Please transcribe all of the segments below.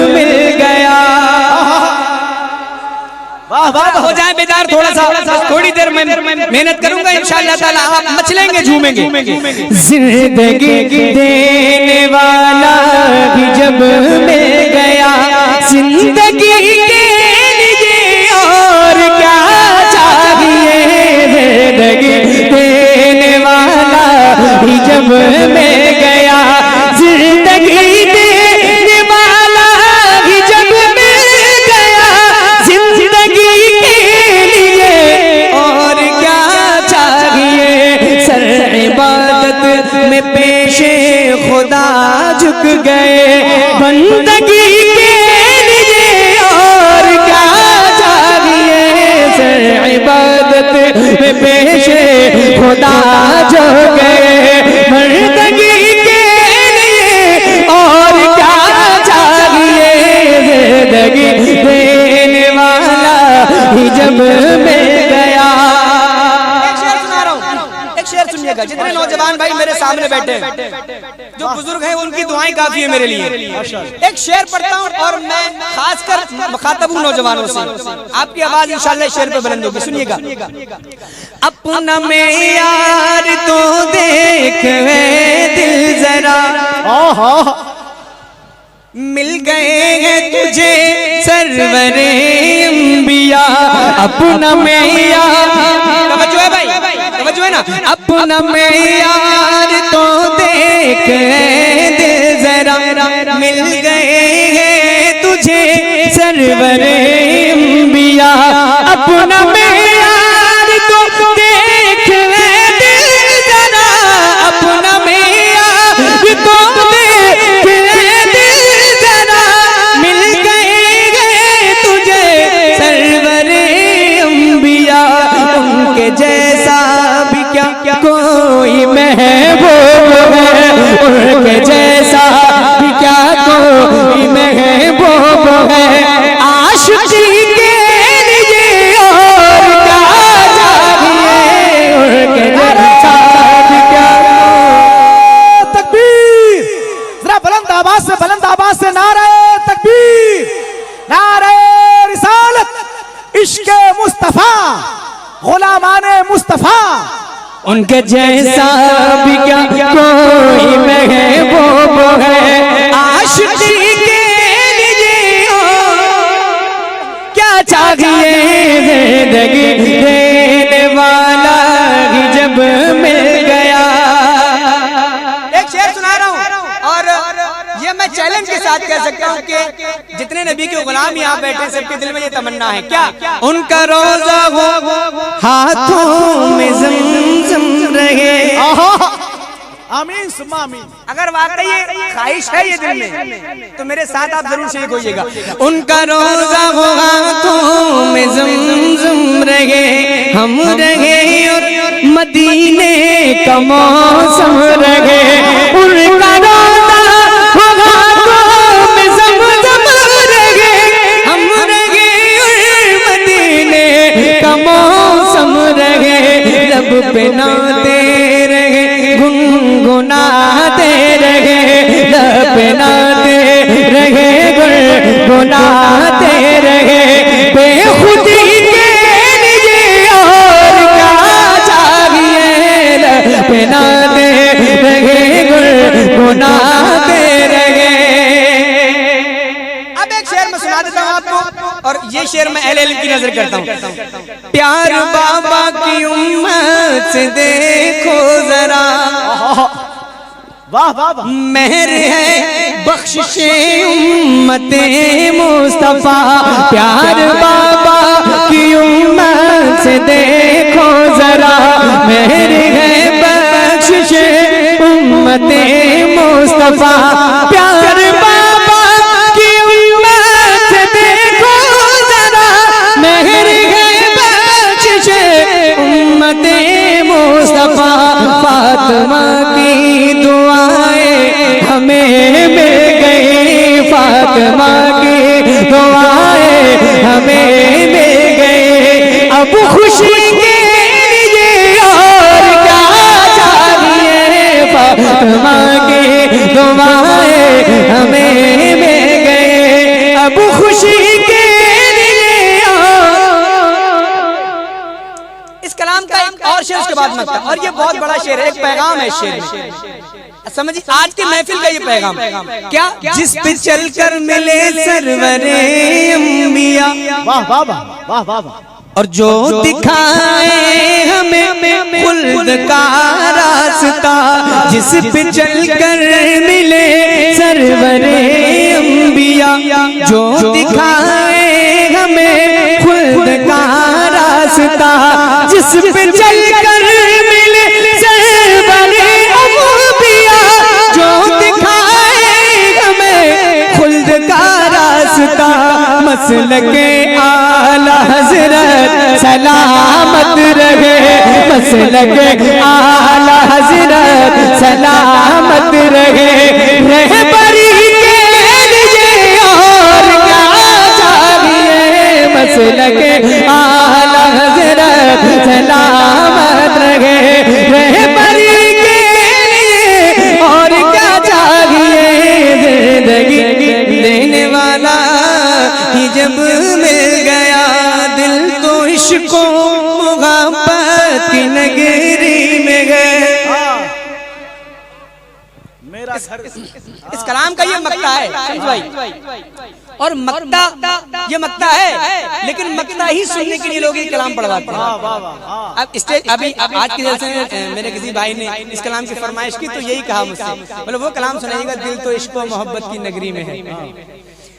मिल गया। वाह वाह, हो जाए बेदार थोड़ा सा, थोड़ी देर में मेहनत करूंगा इंशाअल्लाह ताला, आप मचलेंगे झूमेंगे। जिंदगी देने वाला भी जब मिल गया, जिंदगी के लिए और क्या चाहिए। जिंदगी देने वाला भी जब मिल गया, जिंदगी देने वाला भी जब मिल गया, जिंदगी के लिए और क्या चाहिए। सर इबादत में पेशे खुदा झुक गए, बंदगी के लिए और क्या चाहिए। सर इबादत में पेशे खुदा झुक गए, बंदगी के लिए और क्या चाहिए। जिंदगी देने वाला ही जब मिल गया। एक शेर सुना रहा हूँ, एक शेर सुनिएगा। जितने नौजवान भाई मेरे सामने बैठे हैं, जो बुजुर्ग हैं, उनकी दुआएं काफी है मेरे लिए। एक शेर पढ़ता हूँ और मैं खासकर मुखातब हूँ नौजवानों से। आपकी आवाज इंशाल्लाह शेर पे बुलंद होगी, सुनिएगा। अपना में यार तो देख वे दिल जरा, मिल गए हैं तुझे सरवरे अंबिया। अपना में यार, तवज्जो है भाई, तवज्जो है ना। अपना में यार तो देख दिल जरा, मिल गए हैं तुझे सरवरे अंबिया। अपना में यार तो देख दिल जरा, अपना में यार तो देख दिल जरा, मिल गए तुझे सरवरे अंबिया। उनके जैसा भी क्या कोई महबूब है, उनके जैसा भी क्या कोई महबूब है। आशिकी के लिए और क्या चाहिए, उनके जैसा भी क्या। तकबीर, जरा बुलंद आवाज से नारे तकबीर, नारे रिसालत, इश्क़े मुस्तफा, गुलामाने मुस्तफा। उनके जैसा भी क्या कोई महबूब है। आशिकी के लिए क्या चाहिए। जिंदगी देने वाला ही जब मिल गया। एक शेर सुना रहा हूँ और ये मैं चैलेंज के साथ कह सकता हूँ कि जितने नबी के गुलाम यहाँ बैठे सबके दिल में ये तमन्ना है क्या, उनका रोजा हो हाथों में ज़मज़म रहे। आमीन सुम्मा आमीन। अगर वाकई ये ख्वाहिश है ये दिल में, तो मेरे साथ आप जरूर शरीक होइएगा। उनका रोजा हो हाथों में ज़मज़म रहे, हम रहे और मदीने का मौसम रहे। उनका रोजा हो हाथों में ज़मज़म रहे, हम रहे और मदीने का मौसम रहे। लब पे नाते रहे, गुनगुनाते रहे, लब पे नाते रहे, गुनगुनाते रहे। बेखुदी के लिए और क्या चाहिए। लब पे नाते रहे, गुनगुनाते रहे। अब एक शेर मैं सुना देता हूँ आपको, और ये शेर मैं अहले इल्म की नजर करता हूँ। प्यार बाबा की उम्मत से देखो जरा, वाह वाह वाह। मेहर है बख्शिशे उम्मते मुस्तफा। प्यार बाबा की उम्मत से देखो जरा, मेहर है बख्शिशे उम्मते मुस्तफा। प्यार बाबा की उम्मत से देखो जरा, मेहर है बख्शिशे उम्मते मुस्तफा। फातिमा की दुआएं हमें मिल गई, फातिमा की दुआएं हमें मिल गई। अब खुशी के लिए और क्या चाहिए। फातिमा की दुआएं हमें मिल गई। बाद मक्का। और ये बहुत बड़ा शेर है, एक पैगाम है शेर में, समझिए आज की महफिल का ये पैगाम क्या, जिस पे चलकर मिले सरवरे अंबिया, वाह वाह वाह वाह वाह वाह। और जो दिखाए हमें खुल्द का रास्ता, जिस पे चलकर मिले सरवरे अंबिया, जो दिखाए हमें खुल्द का रास्ता, जिस पे चलकर मिले सरवरे अंबिया, जो दिखाए हमें खुल्द का रास्ता, मसलके आला हज़रत सलामत रहे, मसलके आला हज़रत सलामत रहे, रहबरी के लिए और क्या चाहिए, मसलके आला हज़रत सलामत रहे, रहबरी के लिए और क्या चाहिए, जिंदगी देने वाला ही जब मिल गया, दिल तो इश्को मोहब्बत की नगरी में गए। मेरा घर इस कलाम का ये मक्ता है भाई, और मक्ता ये मक्ता है, लेकिन मक्ता ही सुनने के लिए लोग ये कलाम पढ़वाते हैं। अब स्टेज अभी आज के जलसे में मेरे किसी भाई ने इस कलाम की फरमाइश की तो यही कहा मुझसे, मतलब वो कलाम सुनाइएगा, दिल तो इश्क व मोहब्बत की नगरी में है।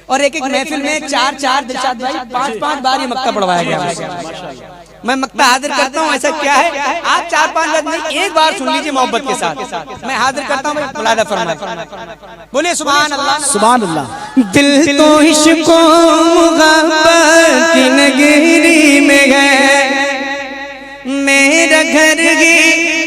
और एक महफिल में चार दिलशाद भाई 5-5 बार ये मक्ता पढ़वाया गया। मैं मक्ता हाजिर करता हूँ, ऐसा क्या है, आप 4-5 बार नहीं, एक बार सुन लीजिए मोहब्बत के साथ। मैं हाजिर करता हूँ, मुलादा फरमाए, बोलिए सुभान अल्लाह सुभान अल्लाह। दिल तो इश्क मोहब्बत की नगरी में गए, मेरा घर ही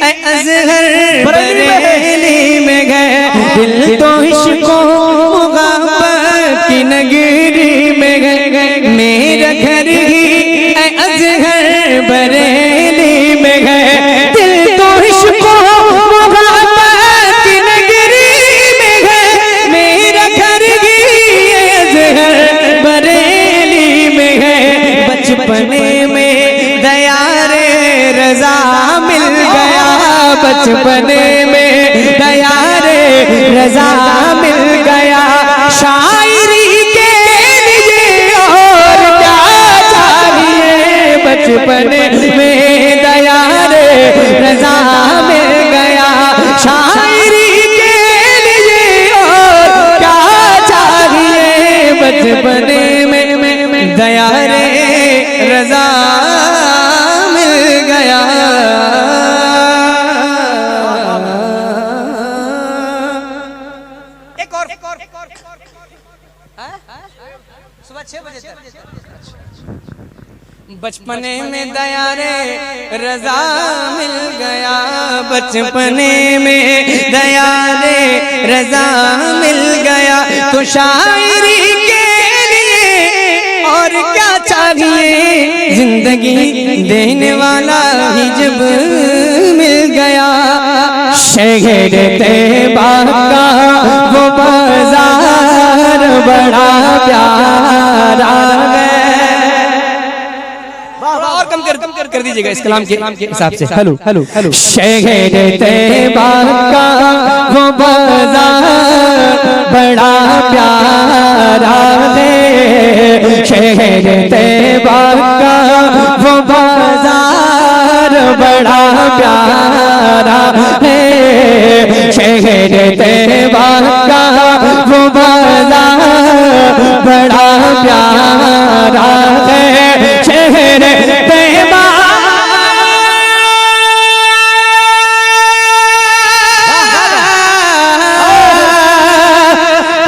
अज़हर बरेली में गए, दिल तो इश्क मोहब्बत की नगरी में गए, मेरा घर ही अज़हर बरेली में गए, दिल तो इश्क मोहब्बत की नगरी में गए, मेरा घर ही अज़हर बरेली में गए, बचपने में दया रे रज़ा मिल गया, बचपने में दया रे रज़ा मिल गया, शायरी के लिए और क्या चाहिए, बचपने में दया रे रज़ा मिल गया, शायरी के लिए और क्या चाहिए, बचपने में दया रे रज़ा मिल गया। सुबह 6 बजे तक बचपने में दया रे रज़ा मिल गया, बचपने में दया रे रज़ा मिल गया, तो शायरी के लिए और क्या चाहिए, जिंदगी देने वाला ही जब मिल गया, शहर तैबा का वो बाजार बड़ा प्यारा है। और कम कर दीजिएगा इस कलाम के हिसाब से। Hello hello hello. शहर तैबा का वो बाजार बड़ा प्यारा है, शहर तैबा का वो बाजार बड़ा प्यारा है, शहर तैबा का वो बाजार बड़ा प्यारा है, शहर तैबा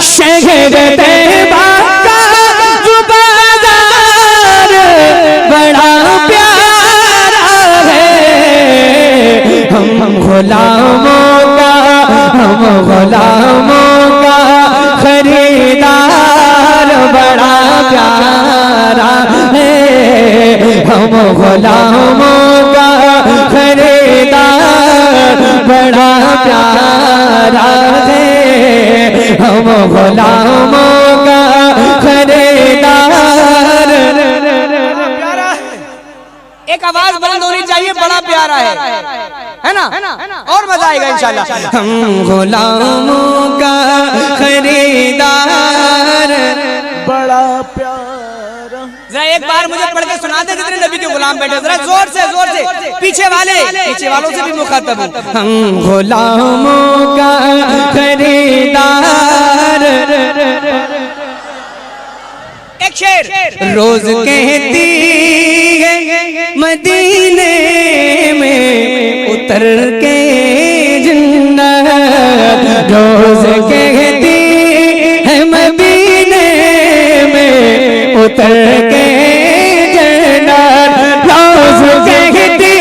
शहर तैबा का वो बाजार बड़ा प्यारा है, हम गुलामों का खरीदार बड़ा प्यारा है, हम गुलामों का खरीदार बड़ा प्यारा है, हम गुलामों का खरीदार। एक एक आवाज बुलंद होनी चाहिए, बड़ा प्यारा है ना? और मजा आएगा इंशाल्लाह। हम गुलामों का खरीदार, बड़ा प्यारा। जरा एक बार मुझे पढ़ के सुना दे जितने नबी के गुलाम बैठे, जरा जोर से पीछे वालों से भी मुखातब हूं। हम गुलामों का खरीदार, एक शेर। रोज कहती है मदीने में उतर के जन्नत, रोज कहती है मदीने में उतर के जन्नत, रोज कहती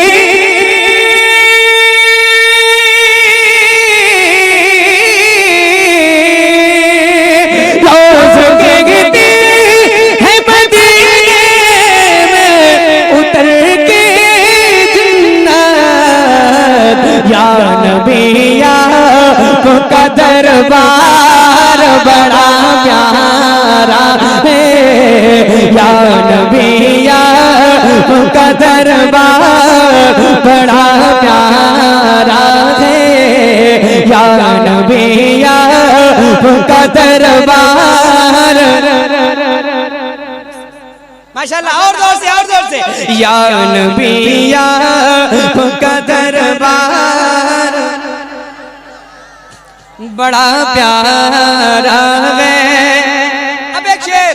का दरबार बड़ा प्यारा है, या नबी का दरबार बड़ा प्यारा है, या नबी का दरबार। माशाल्लाह, और जोर से। या नबी का दरबार बड़ा प्यारा है। अब एक शेर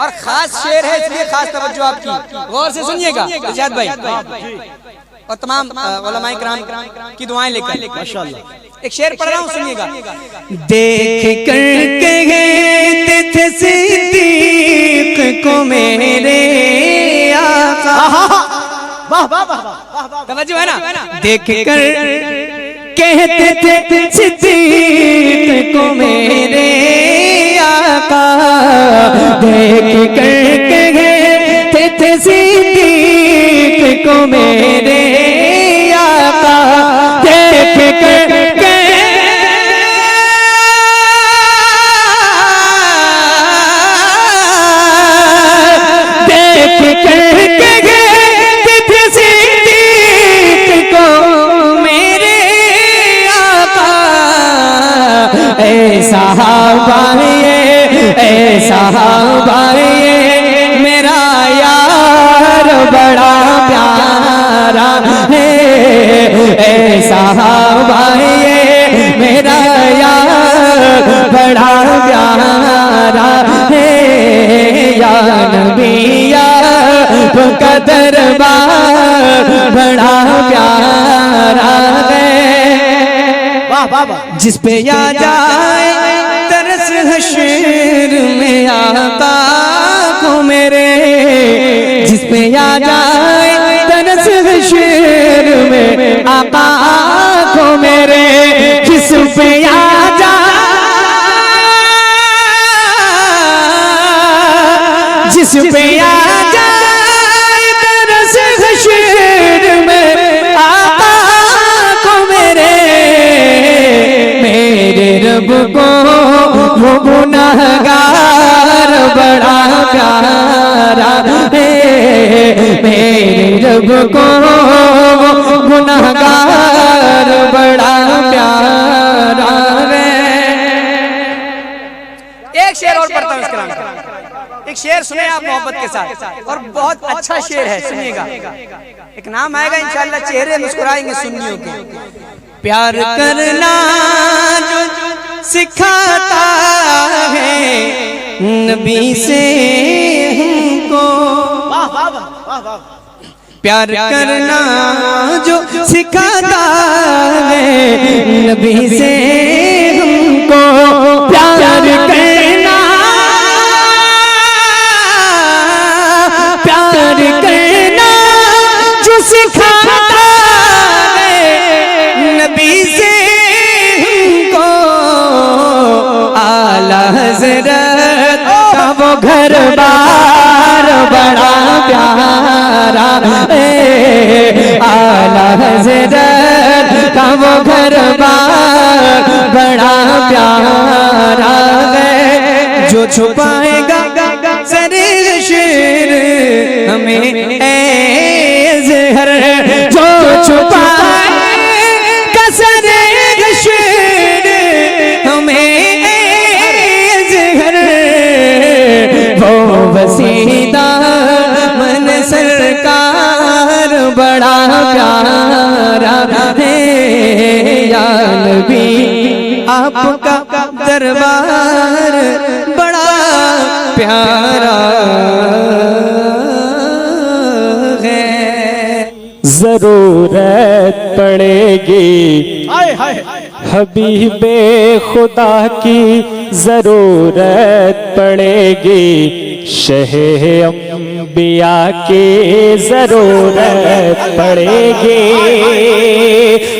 और खास शेर है, इसलिए खास तवज्जो आपकी, गौर से सुनिएगा इरशाद भाई और तमाम उलमाए किराम की दुआएं लेकर। माशाअल्लाह, एक शेर पढ़ रहा हूँ, सुनिएगा। देख कर कहते थे सिद्दीक को मेरे आका, वाह वाह वाह वाह, तवज्जो है ना? देख कर कहते थे सिद्दीक को मेरे आका, देख कर कहते थे सिद्दीक को मेरे आका, देख कर साहबा ये मेरा यार बड़ा प्यारा है, साहबा ये मेरा यार बड़ा प्यारा है, या नबी का दरबार बड़ा प्यारा है। वाह वाह वाह। जिस पे आ जाए तरस हशर में आका को मेरे, जिस पे आ जाए तरस हशर में आका को मेरे, जिस पे आ जाए, जिस पे आ जाए तरस हशर में आका को मेरे, मेरे रब को वो गुनहगार बड़ा प्यारा है, मेरे रब को वो गुनहगार बड़ा प्यारा है। एक शेर और पढ़ता हूँ इसके नाम, एक शेर सुने आप मोहब्बत के साथ, और बहुत अच्छा शेर है, सुनिएगा। एक नाम आएगा इंशाअल्लाह, चेहरे मुस्कुराएंगे सुन्नियों के। प्यार करना जो सिखाता है नबी से हमको, वाह वाह वाह वाह। प्यार करना जो सिखाता है नबी से हमको, प्यार करना, प्यार करना जो सिखाता है नबी से हमको, आला हज़रत का वो घर बार बड़ा प्यारा है, आला हज़रत का वो घर बार बड़ा प्यारा है। जो छुपाएगा सरे शेर हमें पड़ेगी। हाय हाय हबीबे खुदा की जरूरत पड़ेगी, शहे अंबिया की जरूरत पड़ेगी।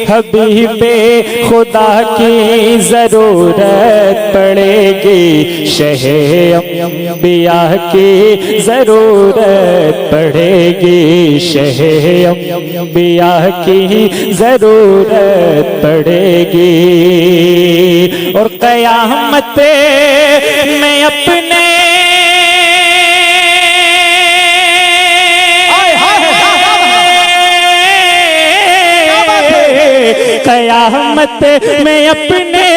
हबीबे खुदा की जरूरत पड़ेगी, शहे अंबिया की जरूरत पड़ेगी, शहे अंबिया की जरूरत पड़ेगी। और कयामत में अपने कयामत में अपने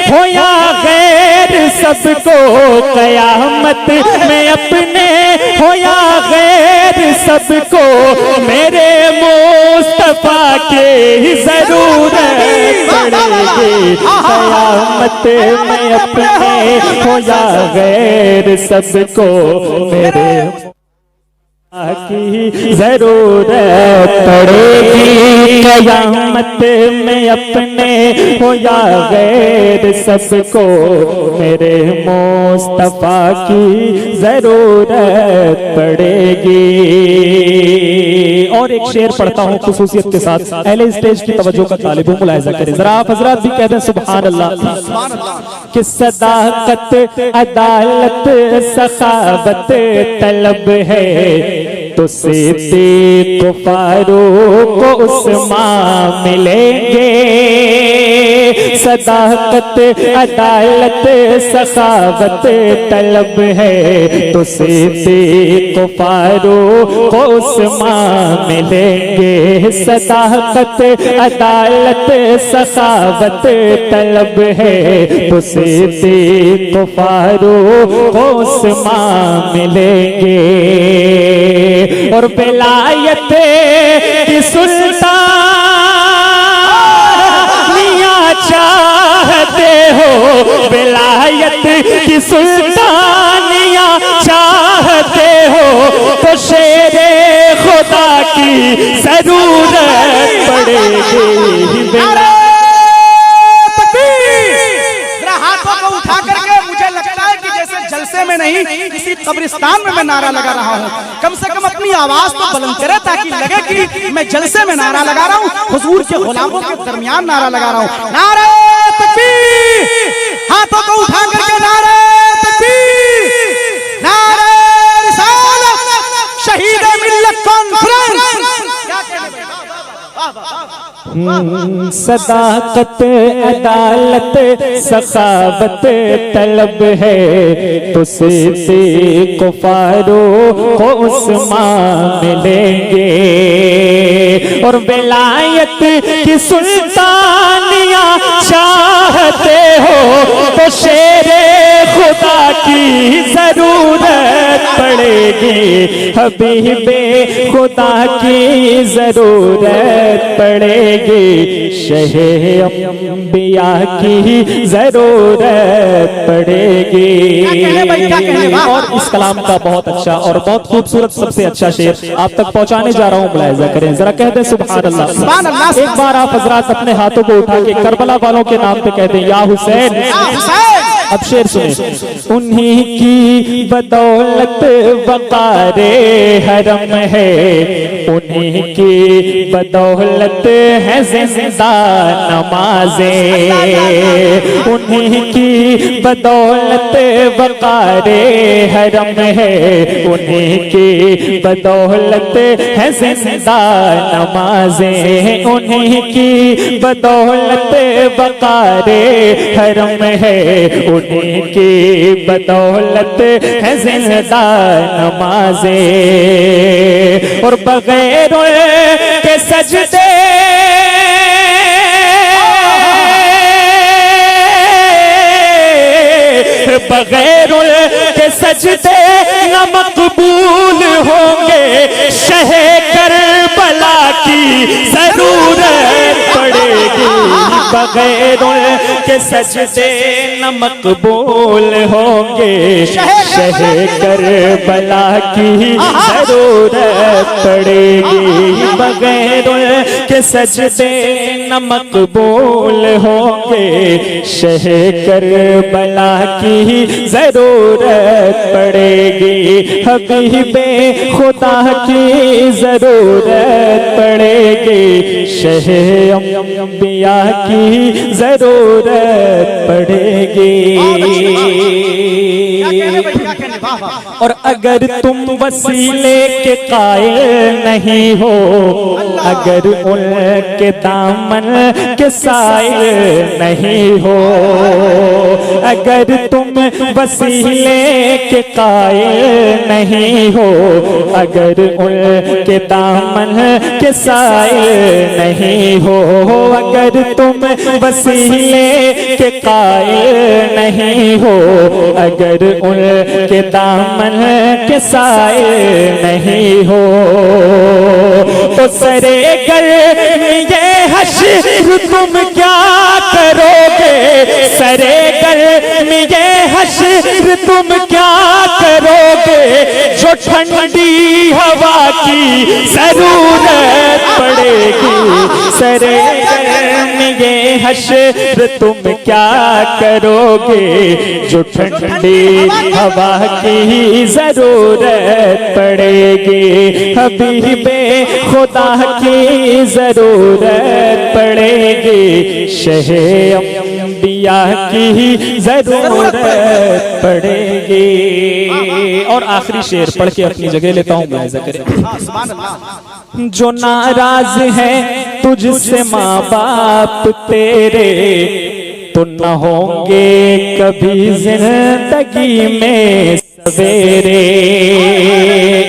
हो या गैर सबको, कयामत में अपने हो या गैर सबको, मेरे मुस्तफा की जरूरत पड़ेगी। कयामत में अपने हो या गैर सबको, मेरे की जरूरत पड़ेगी। कयामत में अपने हो या गैर सबको, मेरे मुस्तफा की जरूरत पड़ेगी। और एक शेर पढ़ता हूँ खुसूसियत के साथ, अहले स्टेज की तवज्जो का तालिब हूं, मुलाहिजा करें जरा। आप हजरात भी कहते हैं सुभान अल्लाह। कि सदाकत अदालत सखावत तलब है, तो सिद्दीक फारूक उस्मान मिलेंगे। सदाकत अदालत सखावत तलब है, तो सिद्दीक फारूक उस्मान मिलेंगे। सदाकत अदालत सखावत तलब है, तो सिद्दीक फारूक उस्मान मिलेंगे। और विलायत की सुल्तानिया चाहते हो, विलायत की सुल्तानिया चाहते हो, तो शेरे खुदा की जरूरत पड़ेगी। जरा हाथों को उठा करके, मुझे लगता है कि जैसे जलसे में नहीं किसी कब्रिस्तान में मैं नारा लगा रहा हूँ। कम से कम अपनी आवाज तो बुलंद करे ताकि लगे कि मैं जलसे में नारा लगा रहा हूँ, हुजूर के गुलामों के दरमियान नारा लगा रहा हूँ। नारे तकबीर, हाथों को उठा करके नारे तकबीर, नारे रिसालत, शहीद मिल्लत कॉन्फ्रेंस। सदाकत अदालत सखावत तलब है, तो सिद्दीक फारूक उस्मान मिलेंगे। और विलायत की सुल्तानिया चाहते हो, तो शेरे खुदा की जरूरत पड़ेगी। हबीबे खुदा की जरूरत पड़ेगी, शहे अंबिया की जरूरत पड़ेगी। और इस कलाम का बहुत अच्छा और बहुत खूबसूरत सबसे अच्छा शेर आप तक पहुंचाने जा रहा हूं, मुलाहिजा करें जरा। कहते हैं सुभान अल्लाह। एक बार आप हजरात अपने हाथों को उठा के करबला वालों के नाम पे कहते हैं या हुसैन। अब शेर सुने। उन्हीं की बदौलत वक़ारे हरम है, उन्हीं की बदौलत है जिंदा नमाजें, उन्हीं की बदौलत वक़ारे हरम है, उन्हीं की बदौलत है जिंदा नमाजें, उन्हीं की बदौलत वक़ारे हरम है, उन्हीं की बदौलत है जिंदा नमाजें। और बगैर के सजदे बगैर के सजदे न मकबूल होंगे, शहे करबला की जरूरत पड़ेगी। बगैर के सजदे न मकबूल होंगे, शह करबला की जरूरत पड़ेगी। बगैर के सजदे न मकबूल होंगे, शह करबला की जरूरत पड़ेगी। हबीबे खुदा की जरूरत पड़ेगी, शह अंबिया की जरूरत पड़ेगी। और अगर तुम वसीले के कायल नहीं हो, अगर उनके दामन के साइल नहीं हो, अगर तुम वसीले के कायल नहीं हो, अगर उनके दामन के साइल नहीं हो, अगर तुम वसीले के कायल नहीं हो, अगर उनके दामन के साए नहीं हो, तो सरे गर्मी ये हश्र तुम क्या करोगे, सरे गर्मी ये हश्र तुम क्या करोगे, जो ठंडी हवा की जरूरत पड़ेगी। सरे गर्मी ये हश्र तुम क्या करोगे, जो ठंडी हवा की जरूरत पड़ेगी। हबीबे खुदा की जरूरत पड़ेगी, शह अंबिया की जरूरत पड़ेगी। और आखिरी शेर पढ़ के अपनी जगह लेता हूँ मैं ज़िक्र। जो नाराज है तुझसे माँ बाप तेरे, तो न होंगे कभी जिंदगी में सवेरे।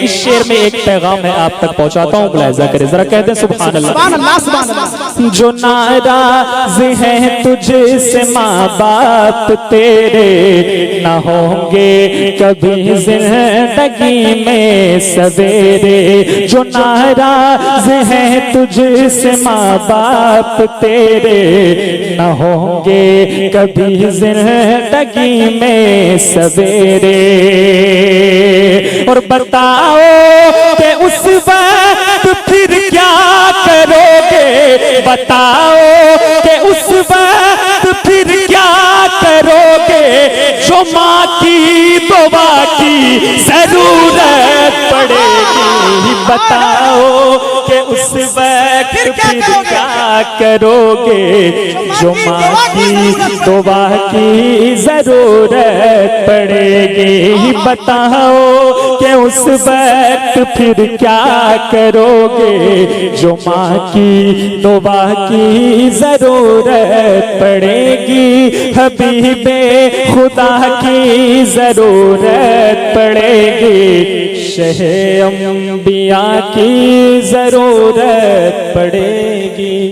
इस शेर में एक पैगाम है, आप तक पहुंचाता हूँ, मुलाहिजा करें जरा, कहते हैं सुभान अल्लाह। जो नाराज है तुझसे माँ बाप तेरे, न होंगे कभी जिंदगी में सवेरे। जो नाराज है तुझसे माँ बाप तेरे, न होंगे कभी जिंदगी में सवेरे। और बताओ कि उस वक्त फिर क्या करोगे, बताओ कि उस वक्त फिर क्या करोगे, जो माँ की दुआ की जरूरत पड़ेगी। बताओ कि उस वक्त फिर क्या करोगे, जो माँ की दुआ की जरूरत पड़ेगी। बताओ कि उस वक्त फिर क्या करोगे, जो माँ की दुआ की जरूरत पड़ेगी। हबीबे खुदा की जरूरत पड़ेगी, शह अंबिया की जरूरत पड़ेगी।